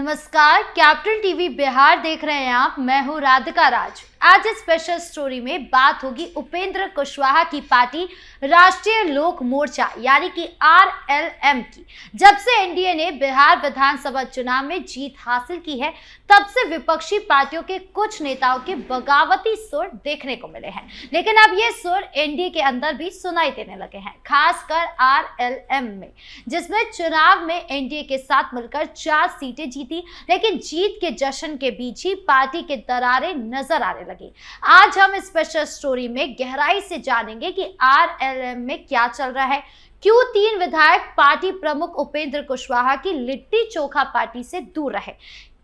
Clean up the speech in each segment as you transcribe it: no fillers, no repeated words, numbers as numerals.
नमस्कार, captain TV Bihar देख रहे हैं आप। मैं हूं राधिका राज। आज इस स्पेशल स्टोरी में बात होगी उपेंद्र कुशवाहा की पार्टी राष्ट्रीय लोक मोर्चा यानी कि आरएलएम की। जब से एनडीए ने बिहार विधानसभा चुनाव में जीत हासिल की है, तब से विपक्षी पार्टियों के कुछ नेताओं के बगावती सुर देखने को मिले हैं। लेकिन अब ये सुर एनडीए के अंदर भी सुनाई देने लगे हैं, खासकर आरएलएम में, जिसमें चुनाव में एनडीए के साथ मिलकर 4 सीटें जीती। लेकिन जीत के जश्न के बीच ही पार्टी के दरारें नजर आने लगी। आज हम इस स्पेशल स्टोरी में गहराई से जानेंगे कि आरएलएम में क्या चल रहा है, क्यों 3 विधायक पार्टी प्रमुख उपेंद्र कुशवाहा की लिट्टी चोखा पार्टी से दूर रहे,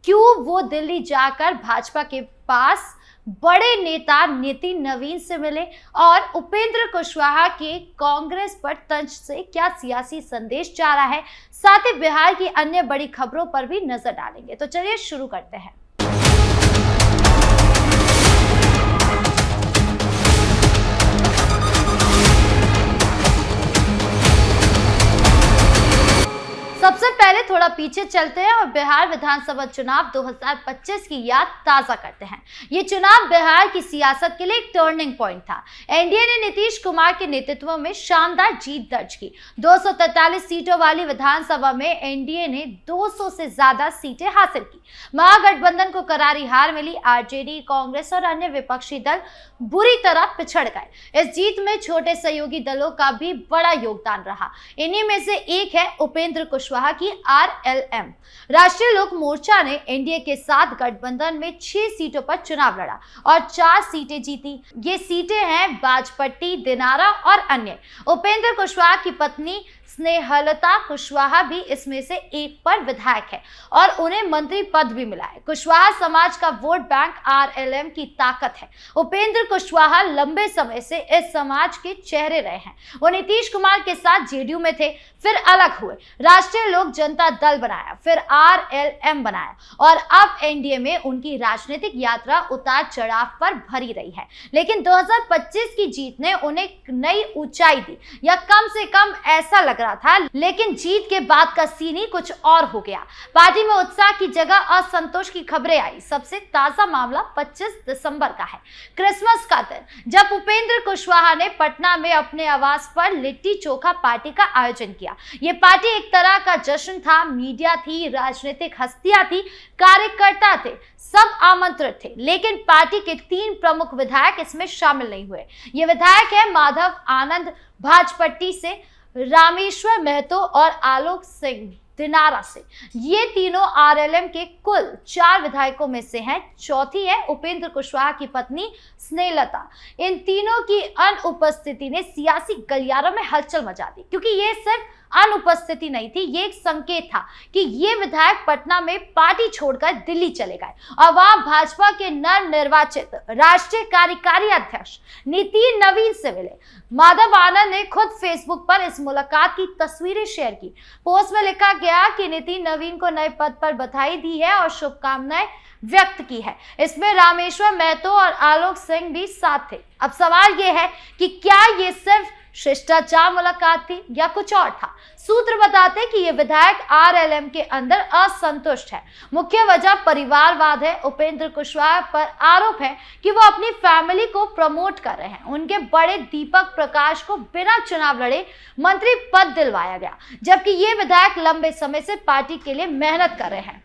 क्यों वो दिल्ली जाकर भाजपा के पास बड़े नेता नितिन नवीन से मिले और उपेंद्र कुशवाहा के कांग्रेस पर तंज से क्या सियासी संदेश जा रहा है। साथ ही बिहार की अन्य बड़ी खबरों पर भी नजर डालेंगे। तो चलिए शुरू करते हैं। सबसे पहले थोड़ा पीछे चलते हैं और बिहार विधानसभा चुनाव 2025 की याद ताजा करते हैं। ये चुनाव बिहार की सियासत के लिए एक टर्निंग पॉइंट था। एनडीए ने नीतीश कुमार के नेतृत्व में शानदार जीत दर्ज की। 243 सीटों वाली विधानसभा में एनडीए ने 200 से ज्यादा सीटें हासिल की। महागठबंधन को करारी हार मिली। आरजेडी, कांग्रेस और अन्य विपक्षी दल बुरी तरह पिछड़ गए। इस जीत में छोटे सहयोगी दलों का भी बड़ा योगदान रहा। इन्हीं में से एक है उपेंद्र कुशवाहा की आरएलएम। राष्ट्रीय लोक मोर्चा ने एनडीए के साथ गठबंधन में 6 सीटों पर चुनाव लड़ा और 4 सीटें जीती। ये सीटें हैं बाजपट्टी, दिनारा और अन्य। उपेंद्र कुशवाहा की पत्नी स्नेहलता कुशवाहा भी इसमें से एक पर विधायक है और उन्हें मंत्री पद भी मिला है। कुशवाहा समाज का वोट बैंक आरएलएम की ताकत है। उपेंद्र कुशवाहा लंबे समय से इस समाज के चेहरे रहे हैं। वो नीतीश कुमार के साथ जेडीयू में थे, फिर अलग हुए, राष्ट्रीय लोक जनता दल बनाया, फिर आरएलएम बनाया और अब एनडीए में उनकी राजनीतिक यात्रा उतार चढ़ाव पर भरी रही है। लेकिन 2025 की जीत ने उन्हें नई ऊंचाई दी, या कम से कम ऐसा लग रहा था। लेकिन जीत के बाद का सीन ही कुछ और हो गया। पार्टी में उत्साह की जगह असंतोष की खबरें आई। सबसे ताजा मामला 25 दिसंबर का है, क्रिसमस का दिन, जब उपेंद्र कुशवाहा ने पटना में अपने आवास पर लिट्टी चोखा पार्टी का आयोजन किया। ये पार्टी एक तरह का जश्न था। मीडिया थी, राजनीतिक हस्तियां थी, कार्यकर्ता थे, सब आमंत्रित थे। लेकिन पार्टी के 3 प्रमुख विधायक इसमें शामिल नहीं हुए। ये विधायक है माधव आनंद भाजपट्टी से, रामेश्वर महतो और आलोक सिंह दिनारा से। ये तीनों आरएलएम के कुल 4 विधायकों में से हैं। चौथी है उपेंद्र कुशवाहा की पत्नी स्नेहलता। इन तीनों की अनुपस्थिति ने सियासी गलियारों में हलचल मचा दी, क्योंकि ये सिर्फ अनुपस्थिति नहीं थी, ये एक संकेत था कि ये विधायक पटना में पार्टी छोड़कर दिल्ली चले गए और वहां भाजपा के नवनिर्वाचित राष्ट्रीय कार्यकारी अध्यक्ष नितिन नवीन से मिले। माधव आनंद ने खुद फेसबुक पर इस मुलाकात की तस्वीरें शेयर की। पोस्ट में लिखा गया कि नितिन नवीन को नए पद पर बधाई दी है और शुभकामनाएं व्यक्त की है। इसमें रामेश्वर महतो और आलोक सिंह भी साथ थे। अब सवाल यह है कि क्या ये सिर्फ शिष्टाचार मुलाकात थी या कुछ और था। सूत्र बताते कि ये विधायक आरएलएम के अंदर असंतुष्ट है। मुख्य वजह परिवारवाद है। उपेंद्र कुशवाहा पर आरोप है कि वो अपनी फैमिली को प्रमोट कर रहे हैं। उनके बड़े दीपक प्रकाश को बिना चुनाव लड़े मंत्री पद दिलवाया गया, जबकि ये विधायक लंबे समय से पार्टी के लिए मेहनत कर रहे हैं।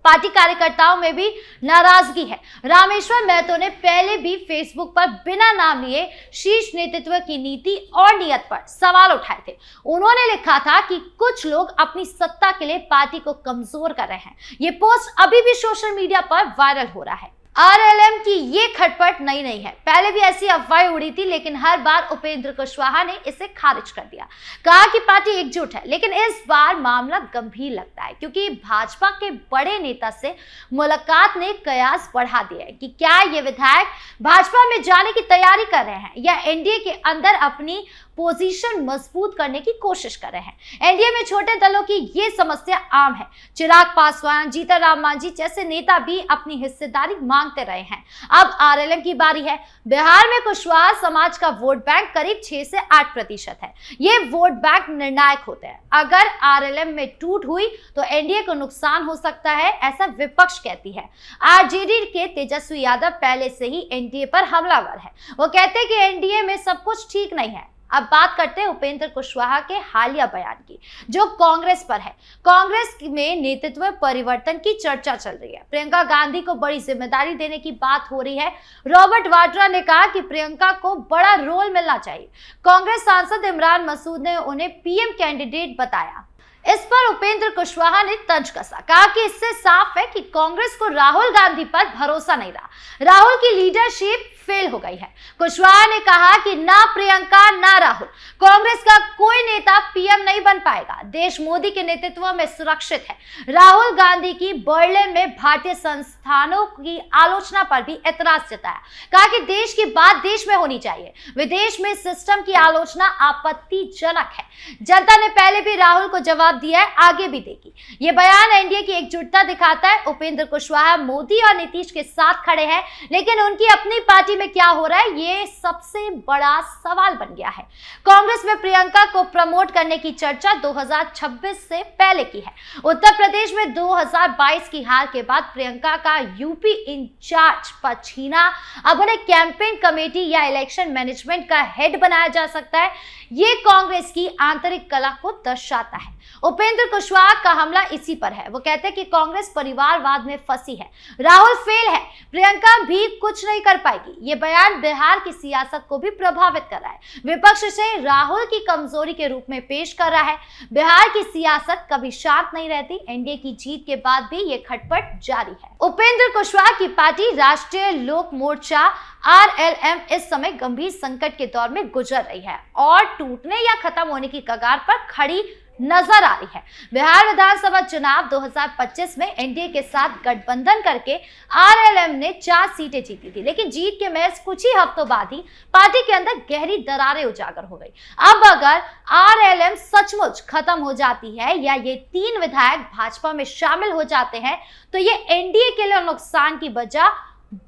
पार्टी कार्यकर्ताओं में भी नाराजगी है। रामेश्वर महतो ने पहले भी फेसबुक पर बिना नाम लिए शीर्ष नेतृत्व की नीति और नियत पर सवाल उठाए थे। उन्होंने लिखा था कि कुछ लोग अपनी सत्ता के लिए पार्टी को कमजोर कर रहे हैं। ये पोस्ट अभी भी सोशल मीडिया पर वायरल हो रहा है। आरएलएम की ये खटपट नई नहीं है, पहले भी ऐसी अफवाहें उड़ी थी, लेकिन हर बार उपेंद्र कुशवाहा ने इसे खारिज कर दिया, कहा कि पार्टी एकजुट है। लेकिन इस बार मामला गंभीर लगता है, क्योंकि भाजपा के बड़े नेता से मुलाकात ने कयास बढ़ा दिया है कि क्या ये विधायक भाजपा में जाने की तैयारी कर रहे हैं या एनडीए के अंदर अपनी पोजीशन मजबूत करने की कोशिश कर रहे हैं। एनडीए में छोटे दलों की ये समस्या आम है। चिराग पासवान, जीतन राम मांझी जैसे नेता भी अपनी हिस्सेदारी मांगते रहे हैं। अब आरएलएम की बारी है। बिहार में कुशवाहा समाज का वोट बैंक करीब 6 से 8% है। ये वोट बैंक निर्णायक होते हैं। अगर आरएलएम में टूट हुई तो एनडीए को नुकसान हो सकता है, ऐसा विपक्ष कहती है। आरजेडी के तेजस्वी यादव पहले से ही एनडीए पर हमलावर है। वो कहते हैं कि एनडीए में सब कुछ ठीक नहीं है। अब बात करते हैं उपेंद्र कुशवाहा के हालिया बयान की, जो कांग्रेस पर है। कांग्रेस में नेतृत्व परिवर्तन की चर्चा चल रही है। प्रियंका गांधी को बड़ी जिम्मेदारी देने की बात हो रही है। रॉबर्ट वाड्रा ने कहा कि प्रियंका को बड़ा रोल मिलना चाहिए। कांग्रेस सांसद इमरान मसूद ने उन्हें पीएम कैंडिडेट बताया। इस पर उपेंद्र कुशवाहा ने तंज कसा, कहा कि इससे साफ है कि कांग्रेस को राहुल गांधी पर भरोसा नहीं रहा। राहुल की लीडरशिप फेल हो गई है। कुशवाहा ने कहा कि ना प्रियंका ना राहुल, कांग्रेस का कोई नेता पीएम नहीं बन पाएगा। देश मोदी के नेतृत्व में सुरक्षित है। राहुल गांधी की बर्लिन में भारतीय संस्थानों की आलोचना पर भी एतराज जताया, कहा कि देश की बात देश में होनी चाहिए। विदेश में सिस्टम की आलोचना आपत्तिजनक है। जनता ने पहले भी राहुल को जवाब दिया है, आगे भी देगी। ये बयान एनडीए की एकजुटता दिखाता है। उपेंद्र कुशवाहा मोदी और नीतीश के साथ खड़े हैं, लेकिन उनकी अपनी पार्टी में क्या हो रहा है, ये सबसे बड़ा सवाल बन गया है। कांग्रेस में प्रियंका को प्रमोट करने की चर्चा 2026 से पहले की है। उत्तर प्रदेश में 2022 की हार के बाद प्रियंका का यूपी इंचार्ज पद छीना। अब उन्हें कैंपेन कमेटी या इलेक्शन मैनेजमेंट का हेड बनाया जा सकता है। ये कांग्रेस की आंतरिक कला को दर्शाता है। उपेंद्र कुशवाहा का हमला इसी पर है। वो कहते हैं कि कांग्रेस परिवारवाद में फंसी है, राहुल फेल है, प्रियंका भी कुछ नहीं कर पाएगी। ये बयान बिहार की सियासत को भी प्रभावित कर रहा है। विपक्ष इसे राहुल की कमजोरी के रूप में पेश कर रहा है। बिहार की सियासत कभी शांत नहीं रहती। एनडीए की जीत के बाद भी ये खटपट जारी है। उपेंद्र कुशवाहा की पार्टी राष्ट्रीय लोक मोर्चा आरएलएम इस समय गंभीर संकट के दौर में गुजर रही है और टूटने या खत्म होने की कगार पर खड़ी नजर आ रही है। बिहार विधानसभा चुनाव 2025 में एनडीए के साथ गठबंधन करके आरएलएम ने 4 सीटें जीती थी, लेकिन जीत के महज कुछ ही हफ्तों बाद ही पार्टी के अंदर गहरी दरारें उजागर हो गई। अब अगर आरएलएम सचमुच खत्म हो जाती है या ये 3 विधायक भाजपा में शामिल हो जाते हैं, तो ये एनडीए के लिए नुकसान की बजाय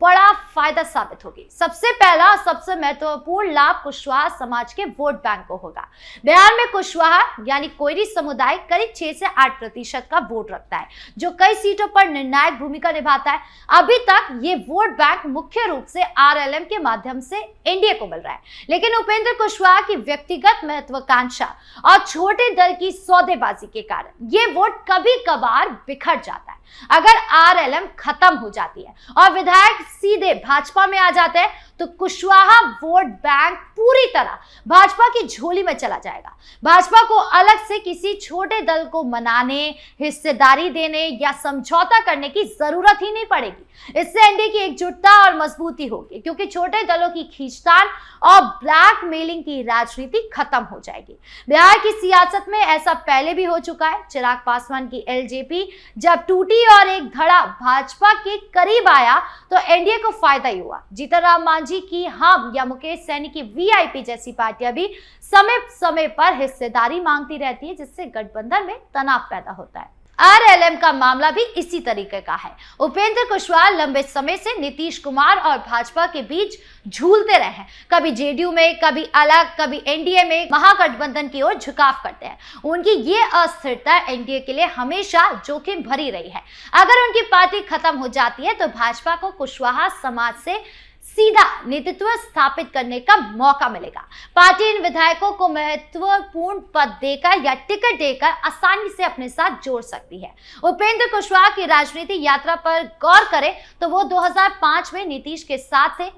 बड़ा फायदा साबित होगी। सबसे पहला और सबसे महत्वपूर्ण लाभ कुशवाहा समाज के वोट बैंक को होगा। बिहार में कुशवाहा यानी कोयरी समुदाय करीब 6 से 8% का वोट रखता है, जो कई सीटों पर निर्णायक भूमिका निभाता है। अभी तक ये वोट बैंक मुख्य रूप से आरएलएम के माध्यम से एनडीए को मिल रहा है, लेकिन उपेंद्र कुशवाहा की व्यक्तिगत महत्वाकांक्षा और छोटे दल की सौदेबाजी के कारण ये वोट कभी कभार बिखर जाता है। अगर आरएलएम खत्म हो जाती है और विधायक सीधे भाजपा में आ जाते हैं, तो कुशवाहा वोट बैंक पूरी तरह भाजपा की झोली में चला जाएगा। भाजपा को अलग से किसी छोटे दल को मनाने, हिस्सेदारी देने या समझौता करने की जरूरत ही नहीं पड़ेगी। इससे एनडीए की एकजुटता और मजबूती होगी, क्योंकि छोटे दलों की खींचतान और ब्लैकमेलिंग की राजनीति खत्म हो जाएगी। बिहार की सियासत में ऐसा पहले भी हो चुका है। चिराग पासवान की एलजेपी जब टूटी और एक धड़ा भाजपा के करीब आया, तो एनडीए को फायदा ही हुआ। जीतन राम मांझी की हम या मुकेश सैनी की वीआईपी जैसी पार्टियां भी समय समय पर हिस्सेदारी मांगती रहती है, जिससे गठबंधन में तनाव पैदा होता है। आरएलएम का मामला भी इसी तरीके का है। उपेंद्र कुशवाहा लंबे समय से नीतीश कुमार और भाजपा के बीच झूलते रहे हैं। कभी जेडीयू में, कभी अलग, कभी एनडीए में महागठबंधन की ओर झुकाव करते हैं। उनकी ये अस्थिरता एनडीए के लिए हमेशा जोखिम भरी रही है। अगर उनकी पार्टी खत्म हो जाती है, तो भाजपा को कुशवाहा समाज से सीधा नेतृत्व स्थापित करने का मौका मिलेगा। पार्टी इन विधायकों को महत्वपूर्ण पद देकर या टिकट देकर आसानी से अपने साथ जोड़ सकती है। उपेंद्र कुशवाहा की राजनीतिक यात्रा पर गौर करें तो वो 2005 में नीतीश के साथ थे,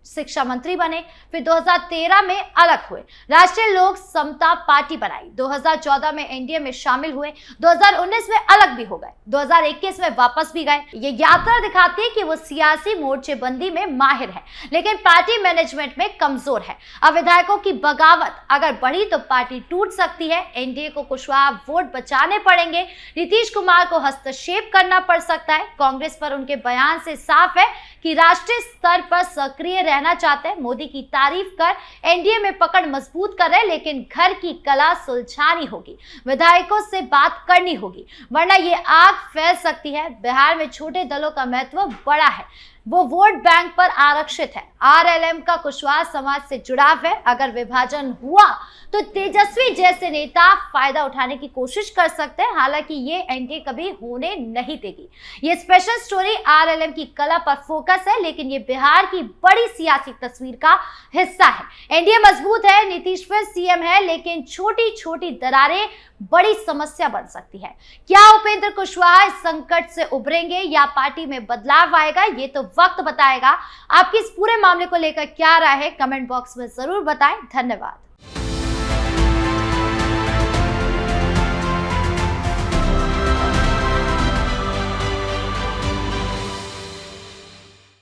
शिक्षा मंत्री बने, फिर 2013 में अलग हुए, राष्ट्रीय लोक समता पार्टी बनाई, 2014 में एनडीए में शामिल हुए, 2019 में अलग भी हो गए, 2021 में वापस भी गए। ये यात्रा दिखाती है कि वो सियासी मोर्चेबंदी में माहिर है, लेकिन पार्टी मैनेजमेंट में कमजोर है। अब विधायकों की बगावत अगर बढ़ी तो पार्टी टूट सकती है। एनडीए को कुशवाहा वोट बचाने पड़ेंगे, नीतीश कुमार को हस्तक्षेप करना पड़ सकता है। कांग्रेस पर उनके बयान से साफ है कि राष्ट्रीय स्तर पर सक्रिय कहना चाहते हैं, मोदी की तारीफ कर एनडीए में पकड़ मजबूत कर रहे, लेकिन घर की कला सुलझानी होगी, विधायकों से बात करनी होगी, वरना ये आग फैल सकती है। बिहार में छोटे दलों का महत्व बड़ा है, वो वोट बैंक पर आरक्षित है। आरएलएम का कुशवाहा समाज से जुड़ाव है। अगर विभाजन हुआ तो तेजस्वी जैसे नेता फायदा उठाने की कोशिश कर सकते हैं, हालांकि ये एनडीए कभी होने नहीं देगी। ये स्पेशल स्टोरी आरएलएम की कला पर फोकस है, लेकिन ये बिहार की बड़ी सियासी तस्वीर का हिस्सा है। एनडीए मजबूत है, नीतीश फिर सीएम है, लेकिन छोटी छोटी दरारें बड़ी समस्या बन सकती है। क्या उपेंद्र कुशवाहा इस संकट से उभरेंगे या पार्टी में बदलाव आएगा, ये तो वक्त बताएगा। आपकी इस पूरे मामले को लेकर क्या राय है, कमेंट बॉक्स में जरूर बताएं। धन्यवाद।